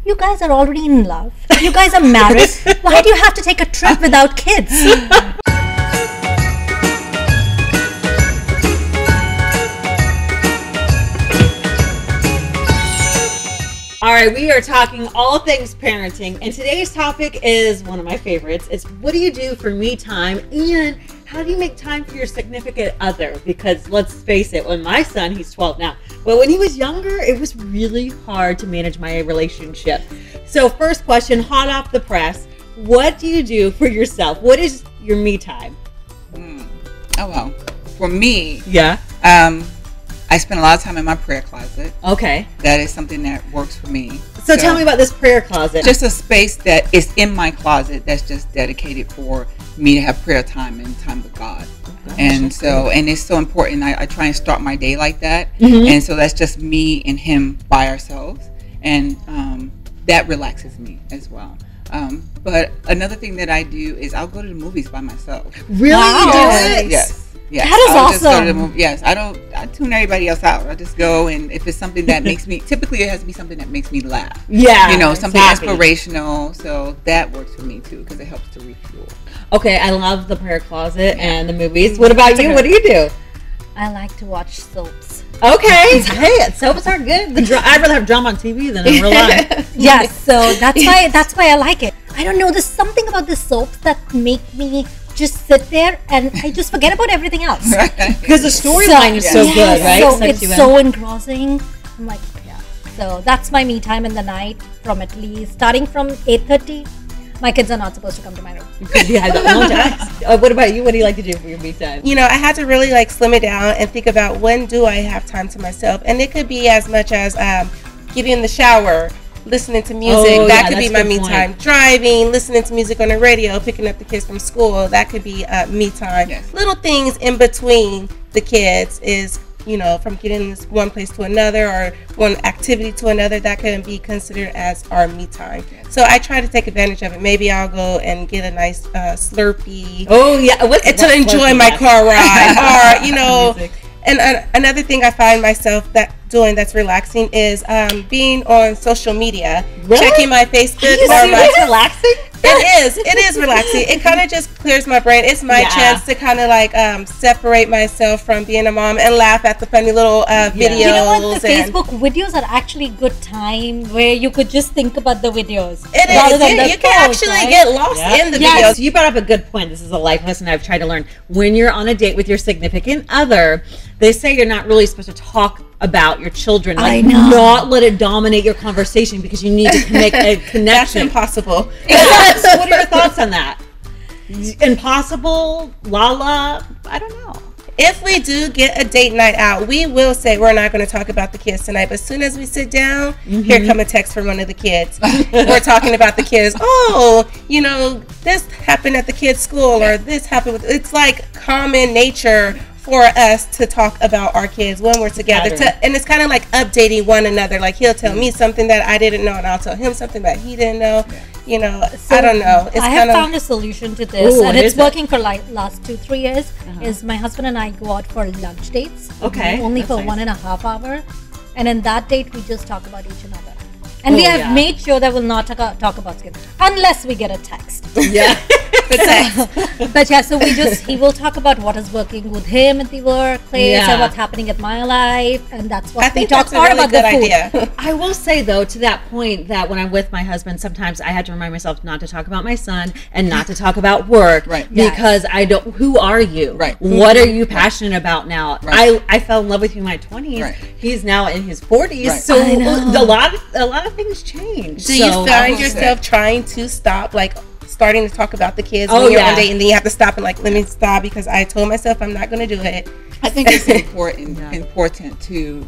You guys are already in love. You guys are married. Why do you have to take a trip without kids? All right, we are talking all things parenting, and today's topic is one of my favorites. It's what do you do for me time, and how do you make time for your significant other? Because let's face it, when my son, he's 12 now, but when he was younger, it was really hard to manage my relationship. So first question, hot off the press, what do you do for yourself? What is your me time? Oh, well, for me, Yeah. I spend a lot of time in my prayer closet. Okay. That is something that works for me. So tell me about this prayer closet. Just a space that is in my closet that's just dedicated for me to have prayer time and time with God. And so, and it's so important. I try and start my day like that. And so that's just me and him by ourselves. And that relaxes me as well. But another thing that I do is I'll go to the movies by myself. Really? Wow. You do it? Yes. Yes. That is I'll just go to the awesome. movie. Yes, I tune everybody else out. I just go, and if it's something that makes me, typically it has to be something that makes me laugh. Yeah. You know, something happy. inspirational. So that works for me too, because it helps to refuel. Okay, I love the prayer closet and the movies. What about you? What do you do? I like to watch soaps. Okay. Hey, soaps are good. I'd rather have drama on TV than in real life. Yes, so that's why I like it. I don't know, there's something about the soaps that make me just sit there and I just forget about everything else. Because the storyline is so good, right? So Sucks you it's in. so engrossing. I'm like, yeah. So that's my me time in the night from at least starting from 8:30. My kids are not supposed to come to my room. What about you? What do you like to do for your me time? You know, I had to really like slim it down and think about when do I have time to myself, and it could be as much as getting in the shower, listening to music. Oh, that yeah, could be that's my a good me point. time. Driving, listening to music on the radio, picking up the kids from school. That could be me time. Yes. Little things in between the kids is, you know, from getting this one place to another or one activity to another, that can be considered as our me time. So I try to take advantage of it. Maybe I'll go and get a nice Slurpee. Oh, yeah. To enjoy my car ride, or you know. Music. And another thing I find myself doing that's relaxing is being on social media, Really? checking my Facebook You or see my. that's relaxing? It is relaxing. It kind of just clears my brain. It's my Yeah. chance to kind of like separate myself from being a mom and laugh at the funny little videos. You know what? The and Facebook videos are actually good time where you could just think about the videos. it rather is. than the You can post, actually right? get lost Yeah. in the Yes. videos. So you brought up a good point. This is a life lesson I've tried to learn. When you're on a date with your significant other, they say you're not really supposed to talk about your children. Like, I know. not let it dominate your conversation because you need to make a That's connection. impossible. Yes. What are your thoughts on that? Impossible? Lala? I don't know. If we do get a date night out, we will say we're not going to talk about the kids tonight. But as soon as we sit down, here come a text from one of the kids. We're talking about the kids. Oh, you know, this happened at the kids' school, or this happened. It's like common nature for us to talk about our kids when we're together. Pattern. And it's kind of like updating one another. Like he'll tell me something that I didn't know, and I'll tell him something that he didn't know. You know, I don't know. It's I have kind of found a solution to this, Ooh, and what it's is it? working for like last 2-3 years. Is my husband and I go out for lunch dates. Okay, Only that's for nice. 1.5 hours, and in that date we just talk about each another. And Oh, we have yeah. made sure that we'll not talk about skin unless we get a text. Yeah. But yeah, so he will talk about what is working with him at the workplace Yeah. and what's happening at my life, and that's what I we think talk that's a more really about good the food. idea. I will say though, to that point, that when I'm with my husband, sometimes I had to remind myself not to talk about my son and not to talk about work, Right. Because I don't. Who are you? Right. What are you passionate about now? Right. I fell in love with you in my 20s. Right. He's now in his 40s, Right. so I know. a lot of things change. Do you So- find yourself trying to stop, like starting to talk about the kids Oh, when you're yeah. on date, and then you have to stop and like, let me stop because I told myself I'm not going to do it. I think it's important to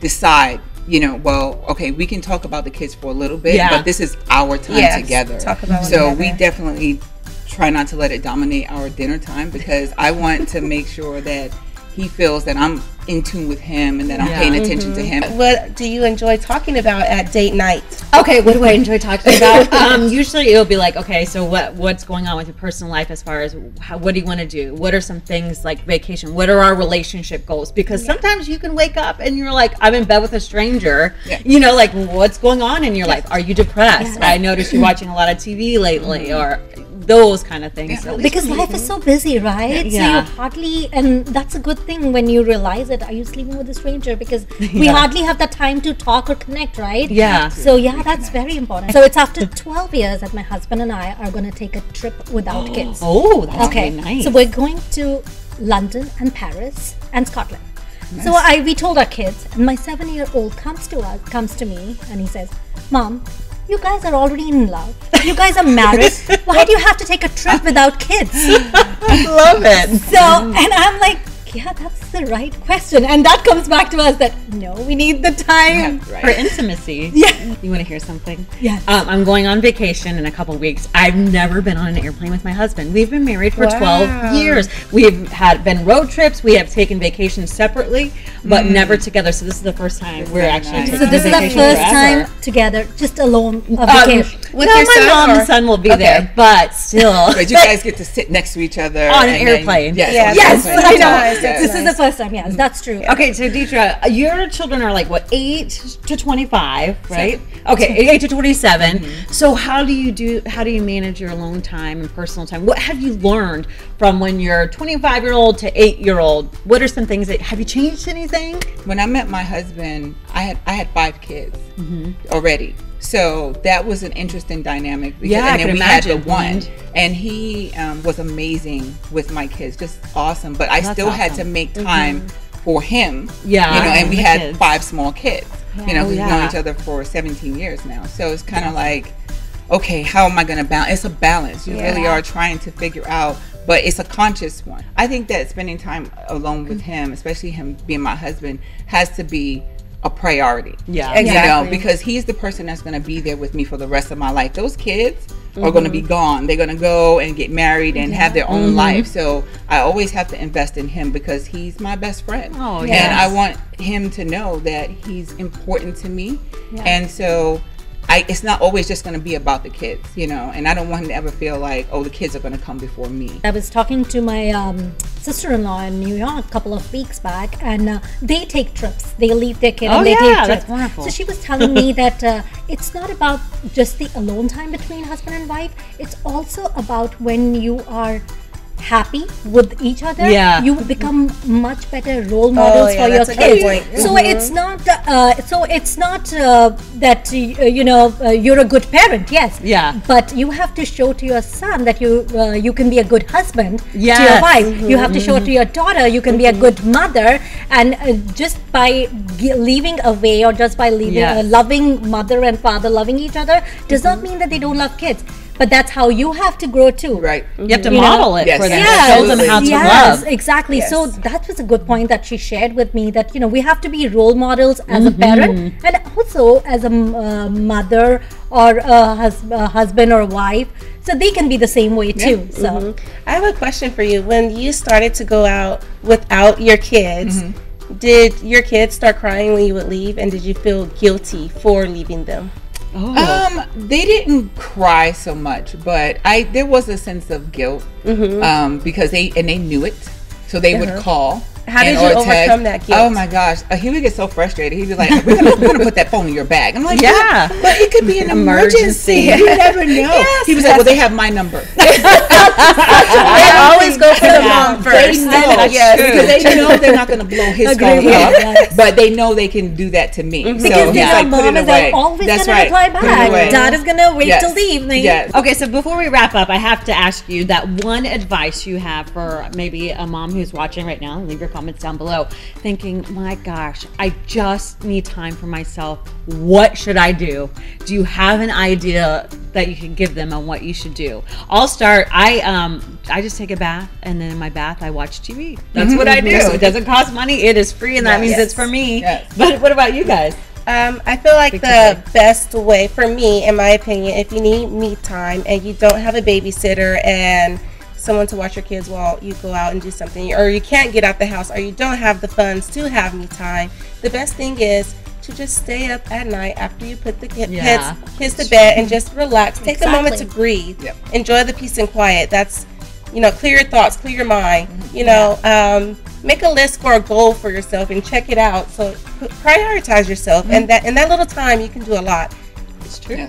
decide, you know, well, okay, we can talk about the kids for a little bit, Yeah. but this is our time Yes, together. talk about so one we another. definitely try not to let it dominate our dinner time, because I want to make sure that he feels that I'm in tune with him and that I'm paying attention to him. What do you enjoy talking about at date night? Okay, what do I enjoy talking about? Usually it'll be like, okay, so what's going on with your personal life as far as what do you want to do? What are some things like vacation? What are our relationship goals? Because sometimes you can wake up and you're like, I'm in bed with a stranger. You know, like what's going on in your life? Are you depressed? I noticed you're watching a lot of TV lately, or those kind of things. Because life is so busy, right? So you hardly, and that's a good thing when you realize it. Are you sleeping with a stranger? Because we hardly have the time to talk or connect, right? So that's very important. So it's after 12 years that my husband and I are going to take a trip without kids. Oh, that's really nice. So we're going to London and Paris and Scotland. Nice. So we told our kids, and my 7-year-old comes to me, and he says, "Mom, you guys are already in love. You guys are married. Why do you have to take a trip without kids?" I love it. So, and I'm like, yeah, that's the right question. And that comes back to us that, no, we need the time. For intimacy. You want to hear something? Yes. I'm going on vacation in a couple weeks. I've never been on an airplane with my husband. We've been married for 12 years. We've been road trips. We have taken vacations separately, but never together. So this is the first time we're actually taking So this is the first time together, just alone, vacation. With no, your my son, mom or? and son will be there, but still. But you guys get to sit next to each other on an airplane. Yes, I know. That's This is the first time. Yes, that's true. Okay, so Deetra, your children are like what, 8 to 25, right? Okay, 8 to 27. So how do you manage your alone time and personal time? What have you learned from when you're 25-year-old to 8-year-old? What are some things have you changed anything? When I met my husband, I had 5 kids already. So that was an interesting dynamic. Because, I and then can we imagine. had the one, and he was amazing with my kids, just awesome. But I still had to make time for him. And we had kids. 5 small kids. We've known each other for 17 years now. So it's kind of like, okay, how am I going to balance? It's a balance. You really are trying to figure out, but it's a conscious one. I think that spending time alone with him, especially him being my husband, has to be a priority. Exactly. Because he's the person that's going to be there with me for the rest of my life. Those kids are going to be gone. They're going to go and get married and have their own life. So I always have to invest in him because he's my best friend. And I want him to know that he's important to me. And so it's not always just going to be about the kids, and I don't want him to ever feel like, oh, the kids are going to come before me. I was talking to my sister-in-law in New York a couple of weeks back, and they take trips. They leave their kid and they take trips. That's wonderful. So she was telling me that it's not about just the alone time between husband and wife. It's also about when you are happy with each other, you become much better role models for your kids. So it's not that you're a good parent, but you have to show to your son that you can be a good husband to your wife. You have to show to your daughter you can be a good mother, and just by leaving away, or just by leaving loving mother and father loving each other does not mean that they don't love kids. But that's how you have to grow too. Right. You have to model it for them. Show them how to love. Yes, exactly. So that was a good point that she shared with me, that, we have to be role models as a parent, and also as a mother or a husband or a wife. So they can be the same way too. So I have a question for you. When you started to go out without your kids, did your kids start crying when you would leave, and did you feel guilty for leaving them? They didn't cry so much, but there was a sense of guilt because they knew it, so they would call. How did you overcome that guilt? Oh my gosh, he would get so frustrated. He'd be like, "We're gonna put that phone in your bag." I'm like, but it could be an emergency. You never know." He was like, "Well, they have my number." They always go for the mom first. They know, because they know they're not going to blow his phone up, but they know they can do that to me. Because So he's like, mom is always going to reply back. Dad is going to wait till the evening. Okay, so before we wrap up, I have to ask you that one advice you have for maybe a mom who's watching right now. Leave your comments down below, thinking, my gosh, I just need time for myself. What should I do? Do you have an idea that you can give them on what you should do? I'll start. I just take a bath, and then in my bath I watch TV. That's what I do. It doesn't cost money. It is free, and that means it's for me. But what about you guys? I feel like the best way for me, in my opinion, if you need me time and you don't have a babysitter and someone to watch your kids while you go out and do something, or you can't get out the house, or you don't have the funds to have me time, the best thing is to just stay up at night after you put the kids to bed and just relax. Take a moment to breathe. Yep. Enjoy the peace and quiet. That's, clear your thoughts, clear your mind. Make a list for a goal for yourself and check it out. So prioritize yourself, and that in that little time you can do a lot. It's true. Yeah.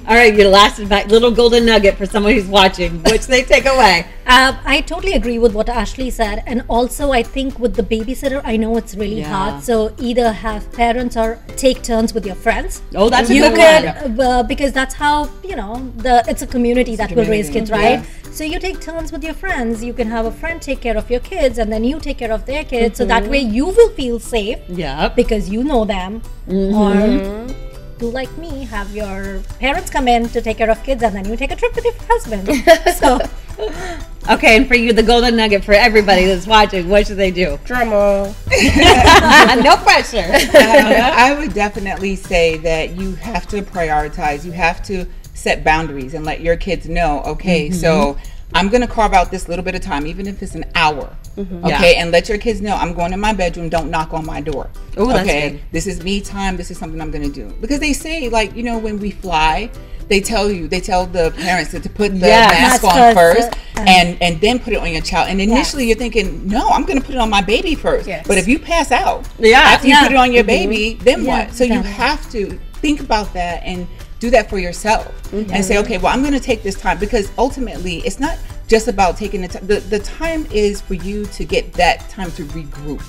All right, your last little golden nugget for someone who's watching, which they take away. I totally agree with what Ashley said, and also I think with the babysitter, I know it's really hard. So either have parents or take turns with your friends. Oh, that's a good one. Because that's how it's a community that will raise kids, right? Yeah. So you take turns with your friends. You can have a friend take care of your kids, and then you take care of their kids. So that way you will feel safe. Yeah. Because you know them. Or do like me, have your parents come in to take care of kids, and then you take a trip with your husband. So, okay, and for you, the golden nugget for everybody that's watching, what should they do? Drum roll. No pressure. I would definitely say that you have to prioritize. You have to set boundaries and let your kids know, okay, so I'm going to carve out this little bit of time, even if it's an hour. Okay, and let your kids know, I'm going in my bedroom, don't knock on my door. Oh, okay, this is me time, this is something I'm going to do. Because they say, when we fly, they tell the parents to put the mask on first and then put it on your child. And initially you're thinking, no, I'm going to put it on my baby first. Yes. But if you pass out after you put it on your baby, then what? So you have to think about that and do that for yourself and say, okay, well, I'm going to take this time, because ultimately it's not just about taking the time. The time is for you to get that time to regroup.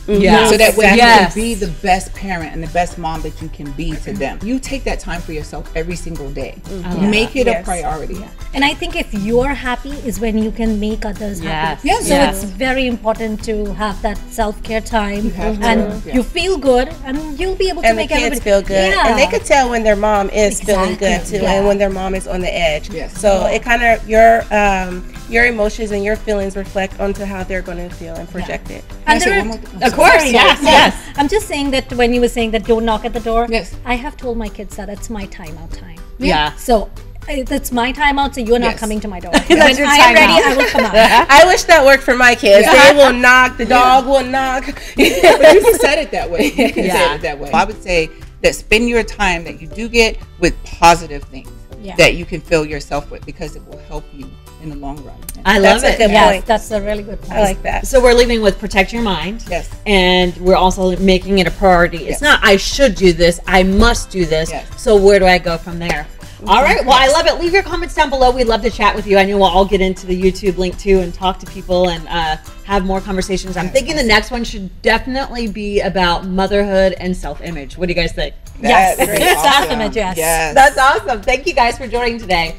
So that way you can be the best parent and the best mom that you can be to them. You take that time for yourself every single day. Make it a priority. And I think if you're happy is when you can make others happy. So it's very important to have that self-care time, and you feel good, and you'll be able to make everybody feel good. And they could tell when their mom is feeling good too, and when their mom is on the edge. So it kind of your emotions and your feelings reflect onto how they're going to feel and project it. And of course, yes. I'm just saying that when you were saying that don't knock at the door, I have told my kids that it's my timeout time. So it's my timeout, so you're not coming to my door. When I am ready, I will come out. I wish that worked for my kids. They will knock, the dog will knock. But you can set it that way. You can set it that way. I would say that spend your time that you do get with positive things that you can fill yourself with, because it will help you in the long run. I love it. Yes, that's a really good point. I like that. So we're leaving with protect your mind. Yes. And we're also making it a priority. It's not I should do this, I must do this. So where do I go from there? All right. Well, I love it. Leave your comments down below. We'd love to chat with you. I know we'll all get into the YouTube link too and talk to people and have more conversations. I'm thinking the next one should definitely be about motherhood and self-image. What do you guys think? Yes. Self-image, yes. That's awesome. Thank you guys for joining today.